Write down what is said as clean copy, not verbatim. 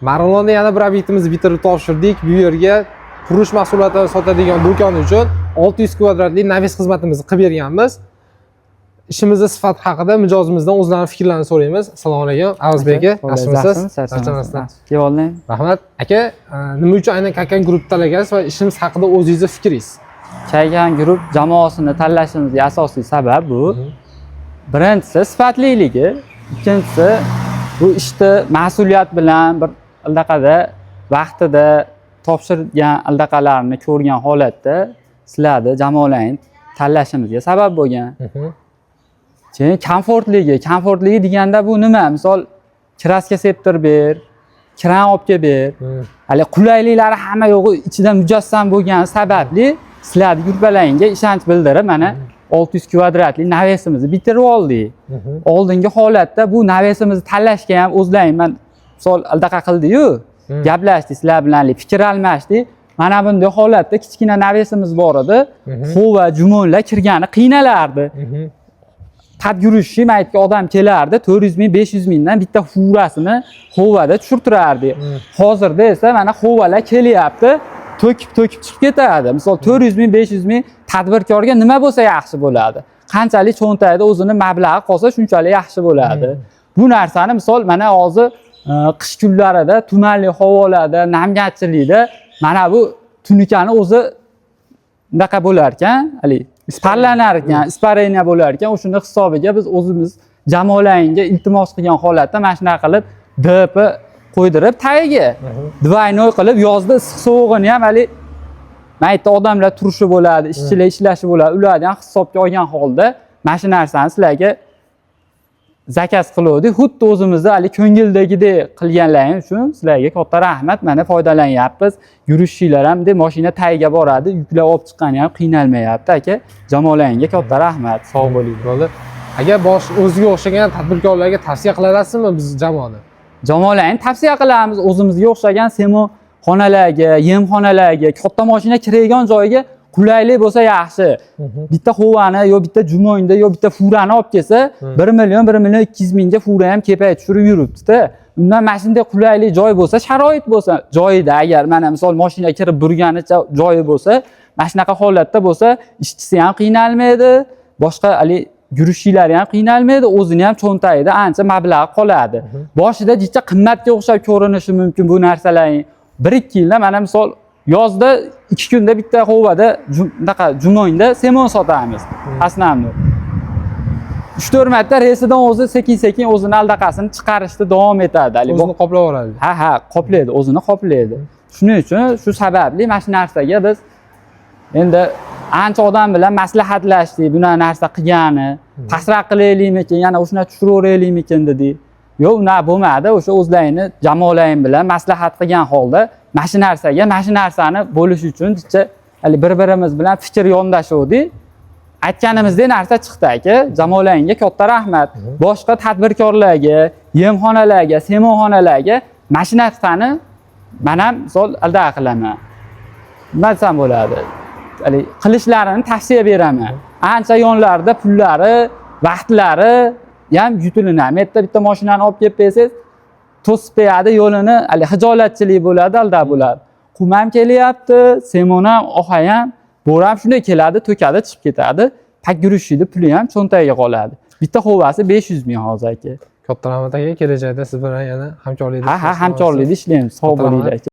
Marg'ilonda yana bir obyektimizni bitirib topshirdik. Bu yerga qurilish mahsulotlarini sotadigan do'kon uchun 600 kvadratli naves xizmatimizni qilib berganmiz. İşimizde sifat haqida mijozimizdan o'zlarining fikrlarini so'raymiz. Assalomu alaykum, Avazbek aka. Yaxshimisiz? Charchamasdan. Kevoling. Rahmat. Aka, nima uchun aynan Kaykan Group tanlagansiz va ishimiz haqida o'zingizning fikringiz? Kaykan Group jamoasini tanlashimizning asosiy sabab bu. Birinchisi sifatliligi, ikkinchisi bu ishni mas'uliyat bilan bir ildaqada vaqtida topshirgan ildaqalarni ko'rgan holatda sizlarni jamoalaring tanlashimizga sabab bo'lgan. Keyin komfortligi deganda bu nima? Misol kraska septirib ber, kran olib kelib ber. Hali qulayliklari hamma yo'g'i ichida mujassam bo'lgani sababli sizlarning yurtbalaringga ishonch bildirib mana 600 kvadratli navesimizni bitirib oldik. Oldingi holatda bu navesimizni tanlashga ham o'zlaring men misol aldaqa qildi-yu, gaplashdik sizlar bilan fikr almashdik. Mana bunday holatda kichkina navesimiz bor edi. Xova, jumonlar kirgani qiynalardi. Qad yurishi maytga odam kelardi, 400 ming, 500 mingdan bitta furasini xovada tushirtirardi. Hozirda esa mana xovalar kelyapti, to'kib chiqib ketadi. Misol 400 ming, 500 ming tadbirkorga nima bo'lsa yaxshi bo'ladi. Qanchalik cho'ntagida o'zini mablag'i qolsa, shunchalik yaxshi bo'ladi. Bu narsani misol mana hozir qish kunlarida, tumanli havolarda, namgarchilikda mana bu tunikani o'zi bunaqa bo'lar ekan, hali isparlanar ekan, ispareniya bo'lar ekan, o'shuni hisobiga biz o'zimiz jamoalaringga iltimos qilgan holatda mana shunaqa qilib DP qo'ydirib tagiga двойной qilib yozda issiq sovug'ini ham hali maytda odamlar turishi bo'ladi, ishchilar ishlashi bo'ladi, ularni ham hisobga olgan holda mana shu narsani sizlarga zakaz qiluvdik. Xuddi o'zimizni hali ko'ngildagidek qilganlaring uchun sizlarga katta rahmat. Mana foydalanyapmiz. Yurishinglar ham de mashina tagiga boradi, yuklar olib chiqqani ham qiynalmayapti aka. Jamoalaringga katta rahmat. Sog' bo'ling. Bo'ldi. Agar o'ziga o'xshagan tadbirkorlarga tavsiya qilasizmi biz jamoani? Jamoalaringni tavsiya qilamiz. O'zimizga o'xshagan semoxonalarga, yemxonalarga, katta mashina kiradigan joyga qulaylik bo'lsa yaxshi. Bitta xovani yo bitta jumo'nda yo bitta furani olib kelsa, 1 million 200 mingga fura ham kepay tushirib yuribdi-da. Undan mana shunday qulaylik joy bo'lsa, sharoit bo'lsa, joyida agar mana misol mashina kirib burganicha joyi bo'lsa, mana shunaqa holatda bo'lsa, ishchisi ham qiynalmaydi, boshqa hali yurishlari ham qiynalmaydi, o'zini ham cho'ntagida ancha mablag' qoladi. Boshida jicha qimmatga o'xshab ko'rinishi mumkin bu narsalarning. 1-2 yilda mana misol yozda 2 kunda bitta xovada bunaqa jumo'nda semon sotamiz. Asnamni. 3-4 marta residan o'zi sekin-sekin o'zini aldaqasini chiqarishda davom etadi. O'zini qoplab oladi. Ha, qoplaydi, o'zini qoplaydi. Shuning uchun shu sababli mana shu narsaga biz endi ancha odam bilan maslahatlashdik, buna narsa qilgani, pastroq qilaylikmikin, yana o'shuna tushiraveraylikmikin dedik. Yo'q, unda bo'lmadi. O'sha o'zlaringni jamoalaring bilan maslahat qilgan holda mana shu narsaga, mana shu narsani bo'lish uchun hali bir-birimiz bilan fikr yondashuvdik. Aytganimizdek narsa chiqdi aka. Jamoalaringga katta rahmat. Boshqa tadbirkorlarga, yemxonalarga, semonxonalarga mana shu narsani men ham misol aldaqa qilaman. Nima desam bo'ladi? Hali qilishlarini tavsiya beraman. Ancha yonlarida pullari, vaqtlari ham yutilinadi. Bitta mashinani olib kelib bersangiz, to'sib beradi yo'lini, hali hijolatchilik bo'ladi, alda bo'ladi. Qum ham kelyapti, semon ham, oha ham, bo'ri ham shunday keladi, to'kadi, chiqib ketadi. Pak yurishida puli ham cho'ntagiga qoladi. Bitta xovasi 500 ming hozir aka. Katta rahmat aka, kelajakda siz bilan yana hamkorlikda hamkorlikda ishlaymiz. Sog' bo'linglar aka.